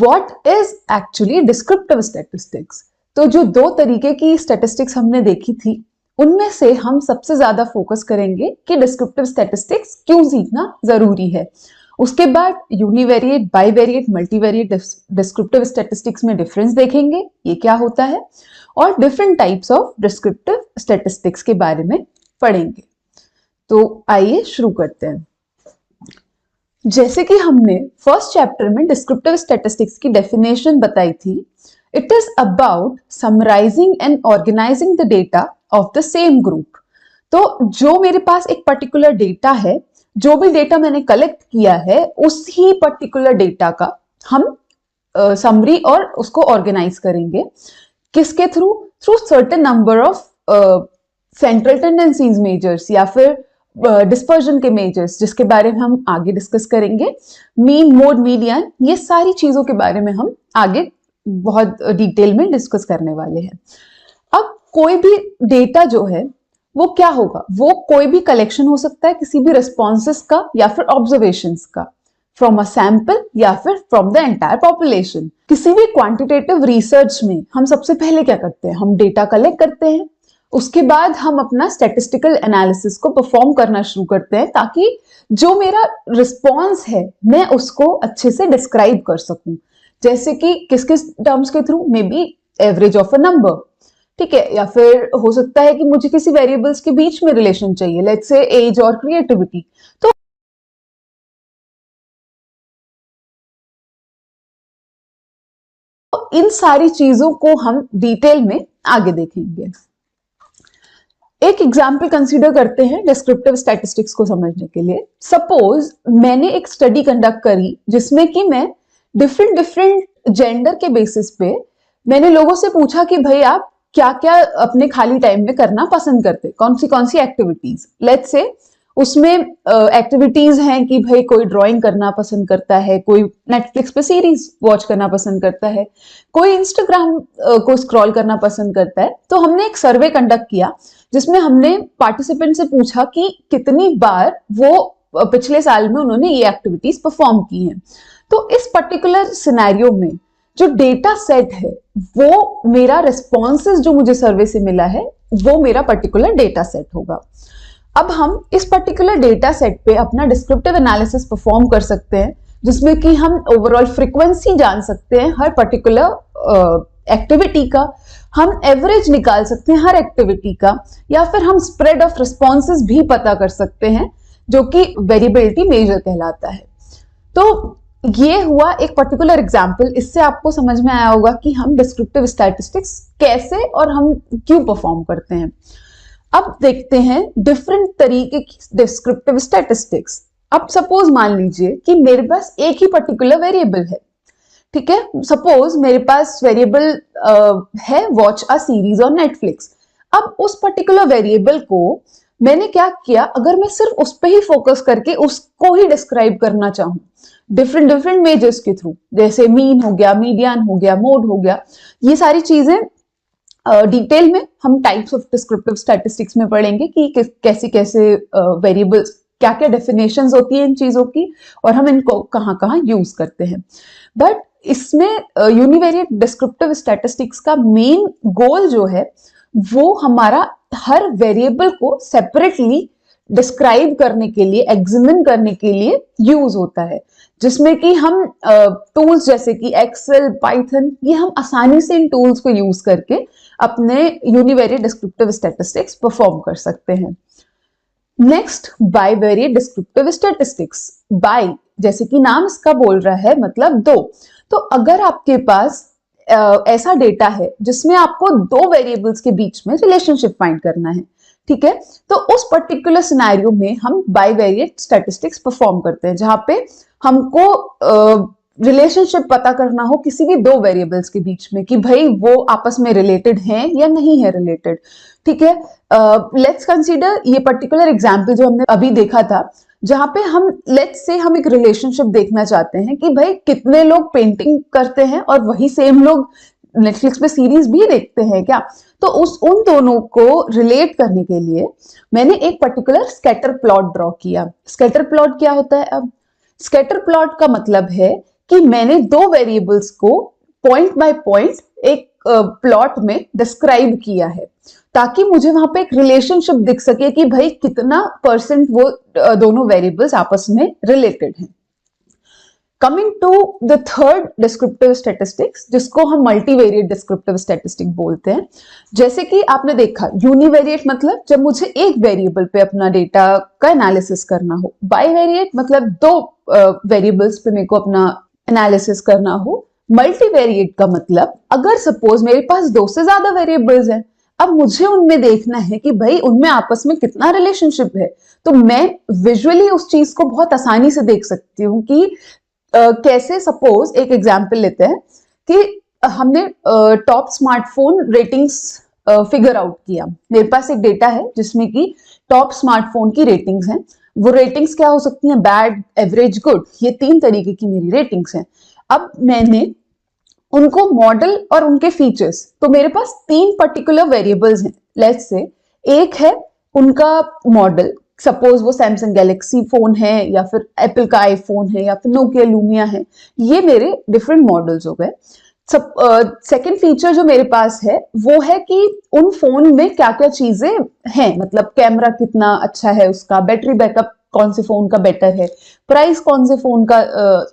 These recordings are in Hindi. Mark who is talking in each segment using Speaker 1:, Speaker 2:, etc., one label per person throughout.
Speaker 1: What is actually descriptive statistics? तो जो दो तरीके की स्टैटिस्टिक्स हमने देखी थी, उनमें से हम सबसे ज्यादा फोकस करेंगे कि डिस्क्रिप्टिव स्टैटिस्टिक्स क्यों सीखना जरूरी है। उसके बाद univariate, bivariate, multivariate descriptive statistics में डिफरेंस देखेंगे, ये क्या होता है, और different types of descriptive statistics के बारे में पढ़ेंगे। तो आइए शुरू करते हैं। जैसे कि हमने फर्स्ट चैप्टर में डिस्क्रिप्टिव स्टैटिस्टिक्स की डेफिनेशन बताई थी, it is about summarising and organising the data of the same group. तो जो मेरे पास एक पर्टिकुलर डेटा है, जो भी डेटा मैंने कलेक्ट किया है, उसी पर्टिकुलर डेटा का हम समरी और उसको ऑर्गेनाइज करेंगे। किसके through? Through certain number of central tendencies measures या फिर डिस्पर्जन के मेजर्स, जिसके बारे में हम आगे डिस्कस करेंगे। मीन, मोड, मीडियन, ये सारी चीजों के बारे में हम आगे बहुत डिटेल में डिस्कस करने वाले हैं। अब कोई भी डेटा जो है वो क्या होगा? वो कोई भी कलेक्शन हो सकता है किसी भी रिस्पॉन्सेस का या फिर ऑब्जर्वेशंस का, फ्रॉम अ सैंपल या फिर फ्रॉम द एंटायर पॉपुलेशन। किसी भी क्वांटिटेटिव रिसर्च में हम सबसे पहले क्या करते हैं? हम डेटा कलेक्ट करते हैं, उसके बाद हम अपना स्टैटिस्टिकल एनालिसिस को परफॉर्म करना शुरू करते हैं, ताकि जो मेरा रिस्पॉन्स है मैं उसको अच्छे से डिस्क्राइब कर सकूं। जैसे कि किस किस टर्म्स के through? May be average of a number, ठीक है, या फिर हो सकता है कि मुझे किसी वेरिएबल्स के बीच में रिलेशन चाहिए, लेट्स से एज और क्रिएटिविटी। तो इन सारी चीजों को हम डिटेल में आगे देखेंगे। एक एग्जाम्पल कंसीडर करते हैं डिस्क्रिप्टिव स्टैटिस्टिक्स को समझने के लिए। सपोज मैंने एक स्टडी कंडक्ट करी जिसमें कि मैं डिफरेंट जेंडर के बेसिस पे मैंने लोगों से पूछा कि भाई आप क्या क्या अपने खाली टाइम में करना पसंद करते, कौन सी एक्टिविटीज। लेट्स से उसमें एक्टिविटीज हैं कि भाई कोई ड्राइंग करना पसंद करता है, कोई नेटफ्लिक्स पे सीरीज वॉच करना पसंद करता है, कोई इंस्टाग्राम को स्क्रॉल करना पसंद करता है। तो हमने एक सर्वे कंडक्ट किया जिसमें हमने पार्टिसिपेंट से पूछा कि कितनी बार वो पिछले साल में उन्होंने ये एक्टिविटीज परफॉर्म की हैं। तो इस पर्टिकुलर सिनेरियो में जो डेटा सेट है, वो मेरा रिस्पॉन्सेस जो मुझे सर्वे से मिला है, वो मेरा पर्टिकुलर डेटा सेट होगा। अब हम इस पर्टिकुलर डेटा सेट पे अपना डिस्क्रिप्टिव एनालिसिस परफॉर्म कर सकते हैं, जिसमें कि हम ओवरऑल फ्रीक्वेंसी जान सकते हैं हर पर्टिकुलर एक्टिविटी का, हम एवरेज निकाल सकते हैं हर एक्टिविटी का, या फिर हम स्प्रेड ऑफ रिस्पॉन्सेस भी पता कर सकते हैं, जो कि वेरिएबिलिटी मेजर कहलाता है। तो ये हुआ एक पर्टिकुलर एग्जाम्पल। इससे आपको समझ में आया होगा कि हम डिस्क्रिप्टिव स्टैटिस्टिक्स कैसे और हम क्यों परफॉर्म करते हैं। अब देखते हैं डिफरेंट तरीके की डिस्क्रिप्टिव स्टैटिस्टिक्स। अब सपोज मान लीजिए कि मेरे पास एक ही पर्टिकुलर वेरिएबल है, ठीक है। सपोज मेरे पास वेरिएबल है watch a series on Netflix. अब उस पर्टिकुलर वेरिएबल को मैंने क्या किया, अगर मैं सिर्फ उस पर ही फोकस करके उसको ही डिस्क्राइब करना चाहूं डिफरेंट मेजर्स के थ्रू, जैसे मीन हो गया, मीडियन हो गया, मोड हो गया, ये सारी चीजें डिटेल में हम टाइप्स ऑफ डिस्क्रिप्टिव स्टैटिस्टिक्स में पढ़ेंगे कि कैसे कैसे वेरिएबल्स, क्या क्या डेफिनेशंस होती है इन चीजों की, और हम इनको कहाँ कहाँ यूज करते हैं। बट इसमें यूनिवेरिएट डिस्क्रिप्टिव स्टैटिस्टिक्स का मेन गोल जो है, वो हमारा हर वेरिएबल को सेपरेटली डिस्क्राइब करने के लिए, एग्जामिन करने के लिए यूज होता है, जिसमें कि हम टूल्स जैसे कि एक्सेल, पाइथन, ये हम आसानी से इन टूल्स को यूज करके अपने यूनिवेरिएट डिस्क्रिप्टिव स्टैटिस्टिक्स परफॉर्म कर सकते हैं। Next, bivariate descriptive statistics. By, जैसे कि नाम इसका बोल रहा है, मतलब दो। तो अगर आपके पास ऐसा डेटा है जिसमें आपको दो वेरिएबल्स के बीच में रिलेशनशिप फाइंड करना है, ठीक है, तो उस पर्टिकुलर सिनेरियो में हम बाईवेरिएट स्टैटिस्टिक्स परफॉर्म करते हैं, जहां पे हमको रिलेशनशिप पता करना हो किसी भी दो वेरिएबल्स के बीच में कि भाई वो आपस में रिलेटेड हैं या नहीं है रिलेटेड, ठीक है। लेट्स कंसीडर ये पर्टिकुलर एग्जांपल जो हमने अभी देखा था, जहां पे हम लेट्स से हम एक रिलेशनशिप देखना चाहते हैं कि भाई कितने लोग पेंटिंग करते हैं और वही सेम लोग नेटफ्लिक्स पे सीरीज भी देखते हैं क्या। तो उन दोनों को रिलेट करने के लिए मैंने एक पर्टिकुलर स्कैटर प्लॉट ड्रॉ किया। स्कैटर प्लॉट क्या होता है? अब स्कैटर प्लॉट का मतलब है कि मैंने दो वेरिएबल्स को पॉइंट बाय पॉइंट एक प्लॉट में डिस्क्राइब किया है, ताकि मुझे वहां पे एक रिलेशनशिप दिख सके कि भाई कितना परसेंट वो दोनों वेरिएबल्स आपस में रिलेटेड हैं। Coming to the third descriptive statistics, जिसको हम मल्टीवेरिएट डिस्क्रिप्टिव स्टैटिस्टिक बोलते हैं। जैसे कि आपने देखा यूनिवेरिएट मतलब जब मुझे एक वेरिएबल पे अपना डेटा का एनालिसिस करना हो, बाईवेरिएट मतलब दो वेरिएबल्स पे मेरे को अपना एनालिसिस करना हो, मल्टीवेरिएट का मतलब अगर सपोज मेरे पास दो से ज्यादा वेरिएबल्स हैं, अब मुझे उनमें देखना है कि भाई उनमें आपस में कितना रिलेशनशिप है, तो मैं विजुअली उस चीज को बहुत आसानी से देख सकती हूँ कि कैसे। सपोज एक एग्जांपल लेते हैं कि हमने top smartphone ratings figure out किया। मेरे पास एक डेटा है जिसमें कि टॉप स्मार्टफोन की रेटिंग्स हैं। वो रेटिंग्स क्या हो सकती हैं? बैड, एवरेज, गुड, ये 3 तरीके की मेरी रेटिंग्स हैं। अब मैंने उनको मॉडल और उनके फीचर्स, तो मेरे पास 3 पर्टिकुलर वेरिएबल्स हैं। लेट्स से एक है उनका मॉडल, सपोज वो सैमसंग गैलेक्सी फोन है या फिर एप्पल का आईफोन है या फिर नोकिया लूमिया है, ये मेरे डिफरेंट मॉडल्स हो गए। सेकेंड फीचर जो मेरे पास है वो है कि उन फोन में क्या क्या चीजें हैं, मतलब कैमरा कितना अच्छा है उसका, बैटरी बैकअप कौन से फोन का बेटर है, प्राइस कौन से फोन का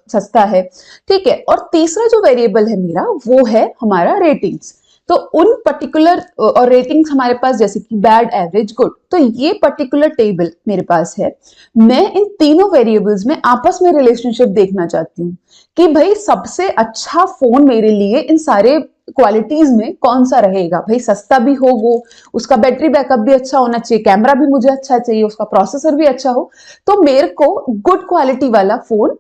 Speaker 1: सस्ता है, ठीक है। और तीसरा जो वेरिएबल है मेरा वो है हमारा रेटिंग्स। तो उन पर्टिकुलर और रेटिंग्स हमारे पास जैसे कि बैड, एवरेज, गुड, तो ये पर्टिकुलर टेबल मेरे पास है। मैं इन तीनों वेरिएबल्स में आपस में रिलेशनशिप देखना चाहती हूँ कि भाई सबसे अच्छा फोन मेरे लिए इन सारे क्वालिटीज में कौन सा रहेगा। भाई सस्ता भी हो वो, उसका बैटरी बैकअप भी अच्छा होना चाहिए, कैमरा भी मुझे अच्छा चाहिए, उसका प्रोसेसर भी अच्छा हो, तो मेरे को गुड क्वालिटी वाला फोन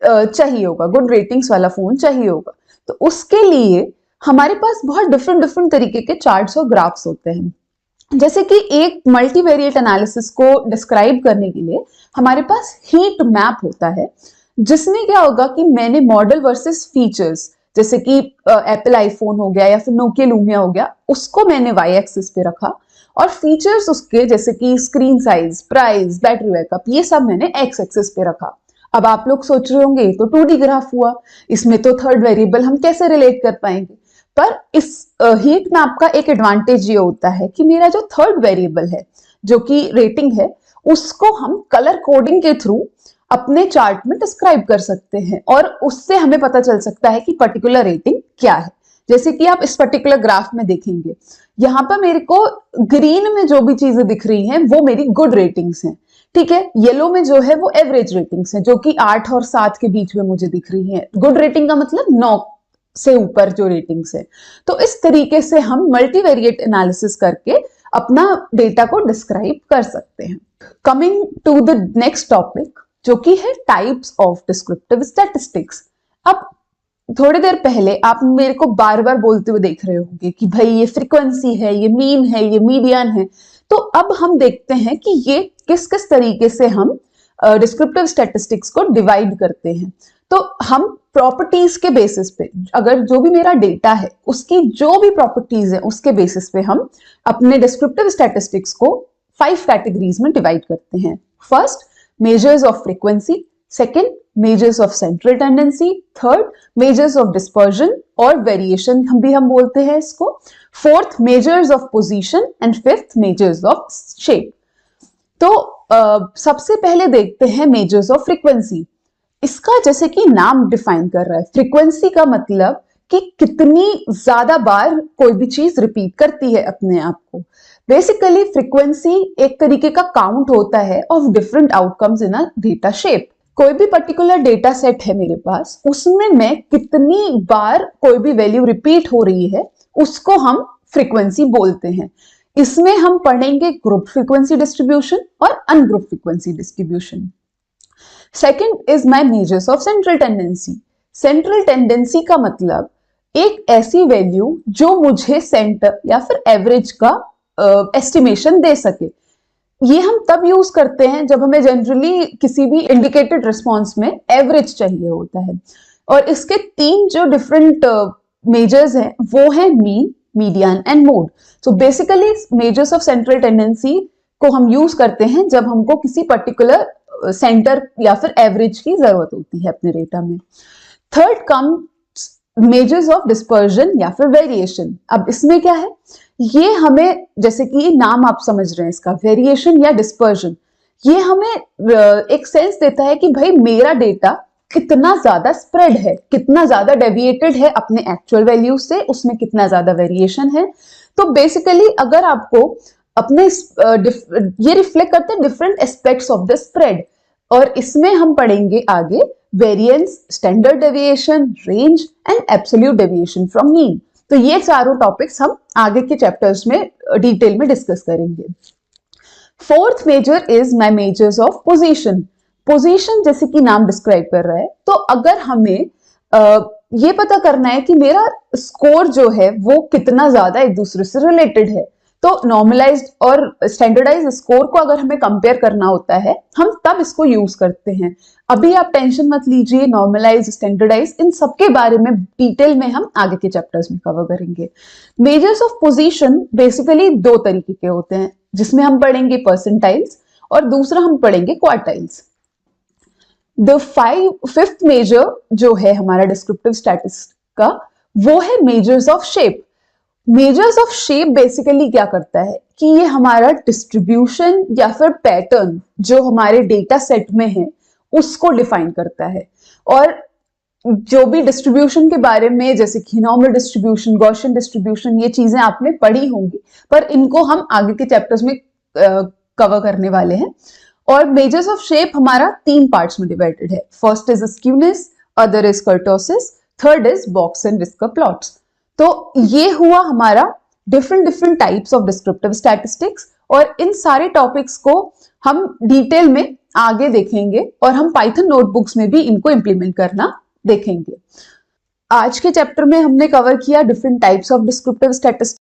Speaker 1: चाहिए होगा, गुड रेटिंग्स वाला फोन चाहिए होगा। तो उसके लिए हमारे पास बहुत डिफरेंट तरीके के चार्ट्स और ग्राफ्स होते हैं। जैसे कि एक मल्टीवेरिएट एनालिसिस को डिस्क्राइब करने के लिए हमारे पास हीट मैप होता है, जिसमें क्या होगा कि मैंने मॉडल वर्सेस फीचर्स, जैसे कि एप्पल आईफोन हो गया या फिर नोकिया लूमिया हो गया, उसको मैंने वाई एक्सिस पे रखा, और फीचर्स उसके जैसे कि screen size, price, battery backup, ये सब मैंने एक्स एक्सिस पे रखा। अब आप लोग सोच रहे होंगे तो 2D ग्राफ हुआ, इसमें तो थर्ड वेरिएबल हम कैसे रिलेट कर पाएंगे? पर इस हीट मैप का एक एडवांटेज ये होता है कि मेरा जो थर्ड वेरिएबल है जो कि रेटिंग है, उसको हम कलर कोडिंग के थ्रू अपने चार्ट में डिस्क्राइब कर सकते हैं, और उससे हमें पता चल सकता है कि पर्टिकुलर रेटिंग क्या है। जैसे कि आप इस पर्टिकुलर ग्राफ में देखेंगे, यहाँ पर मेरे को ग्रीन में जो भी चीजें दिख रही हैं वो मेरी गुड रेटिंग्स हैं, ठीक है। येलो में जो है वो एवरेज रेटिंग्स हैं, जो कि 8 और 7 के बीच में मुझे दिख रही हैं। गुड रेटिंग का मतलब 9 से ऊपर जो रेटिंग्स है। तो इस तरीके से हम मल्टीवेरिएट एनालिसिस करके अपना डेटा को डिस्क्राइब कर सकते हैं। Coming to the next topic, जो कि है टाइप्स ऑफ डिस्क्रिप्टिव स्टैटिस्टिक्स। अब थोड़ी देर पहले आप मेरे को बार बार बोलते हुए देख रहे होंगे कि भाई ये फ्रीक्वेंसी है, ये मीन है, ये मीडियन है। तो अब हम देखते हैं कि ये किस किस तरीके से हम डिस्क्रिप्टिव स्टैटिस्टिक्स को डिवाइड करते हैं। तो हम प्रॉपर्टीज के बेसिस पे, अगर जो भी मेरा डेटा है उसकी जो भी प्रॉपर्टीज है उसके बेसिस पे हम अपने डिस्क्रिप्टिव स्टैटिस्टिक्स को 5 कैटेगरीज में डिवाइड करते हैं। First, measures of frequency, second, measures of central tendency, third, measures of dispersion और वेरिएशन हम बोलते हैं इसको, fourth, measures of position, and fifth, measures of shape. तो सबसे पहले देखते हैं मेजर्स ऑफ फ्रीक्वेंसी। इसका जैसे कि नाम डिफाइन कर रहा है, फ्रीक्वेंसी का मतलब कि कितनी ज्यादा बार कोई भी चीज रिपीट करती है अपने आप को। बेसिकली फ्रीक्वेंसी एक तरीके का काउंट होता है of different outcomes in a data shape. कोई भी पर्टिकुलर डेटा सेट है मेरे पास, उसमें मैं कितनी बार कोई भी वैल्यू रिपीट हो रही है उसको हम फ्रीक्वेंसी बोलते हैं। इसमें हम पढ़ेंगे ग्रुप फ्रीक्वेंसी डिस्ट्रीब्यूशन और ungroup frequency distribution. Second is my measures of central tendency. Central tendency का मतलब एक ऐसी वैल्यू जो मुझे सेंटर या फिर एवरेज का एस्टिमेशन दे सके। ये हम तब यूज करते हैं जब हमें जनरली किसी भी इंडिकेटेड रिस्पॉन्स में एवरेज चाहिए होता है। और इसके 3 जो डिफरेंट मेजर्स हैं वो है mean, median and mode. So basically measures of central tendency को हम यूज करते हैं जब हमको किसी पर्टिकुलर सेंटर या फिर एवरेज की जरूरत होती है अपने डेटा में। Third comes measures of dispersion या फिर वेरिएशन। अब इसमें क्या है, ये हमें, जैसे कि नाम आप समझ रहे हैं इसका, वेरिएशन या डिस्पर्जन, ये हमें एक सेंस देता है कि भाई मेरा डेटा कितना ज्यादा स्प्रेड है, कितना ज्यादा डेविएटेड है अपने एक्चुअल वैल्यू से, उसमें कितना ज्यादा वेरिएशन है। तो बेसिकली अगर आपको अपने ये रिफ्लेक्ट करते हैं different aspects of the spread, और इसमें हम पढ़ेंगे आगे variance, standard deviation, range and absolute deviation from mean. तो ये चारों टॉपिक्स हम आगे के चैप्टर्स में डिटेल में डिस्कस करेंगे। Fourth measure is my measures of position. Position जैसे कि नाम डिस्क्राइब कर रहा है, तो अगर हमें ये पता करना है कि मेरा स्कोर जो है वो कितना ज्यादा एक दूसरे से रिलेटेड है, तो नॉर्मलाइज्ड और स्टैंडर्डाइज्ड स्कोर को अगर हमें कंपेयर करना होता है, हम तब इसको यूज करते हैं। अभी आप टेंशन मत लीजिए, नॉर्मलाइज, स्टैंडर्डाइज, इन सबके बारे में डिटेल में हम आगे के चैप्टर्स में कवर करेंगे। मेजर्स ऑफ पोजीशन बेसिकली दो तरीके के होते हैं, जिसमें हम पढ़ेंगे परसेंटाइल्स और दूसरा हम पढ़ेंगे क्वार्टाइल्स। द फिफ्थ मेजर जो है हमारा डिस्क्रिप्टिव स्टैटिस्टिक्स का, वो है measures of shape. Measures of shape basically क्या करता है कि ये हमारा डिस्ट्रीब्यूशन या फिर पैटर्न जो हमारे डेटा सेट में है उसको डिफाइन करता है। और जो भी डिस्ट्रीब्यूशन के बारे में, जैसे कि नॉर्मल डिस्ट्रीब्यूशन, गॉसियन डिस्ट्रीब्यूशन, ये चीजें आपने पढ़ी होंगी, पर इनको हम आगे के चैप्टर्स में कवर करने वाले हैं। और मेजर्स ऑफ शेप हमारा 3 पार्ट्स में डिवाइडेड है। First is skewness, other is kurtosis, third is box and whisker plots. तो ये हुआ हमारा different types of descriptive statistics, और इन सारे टॉपिक्स को हम डिटेल में आगे देखेंगे और हम पाइथन नोटबुक्स में भी इनको इंप्लीमेंट करना देखेंगे। आज के चैप्टर में हमने कवर किया different types of descriptive statistics.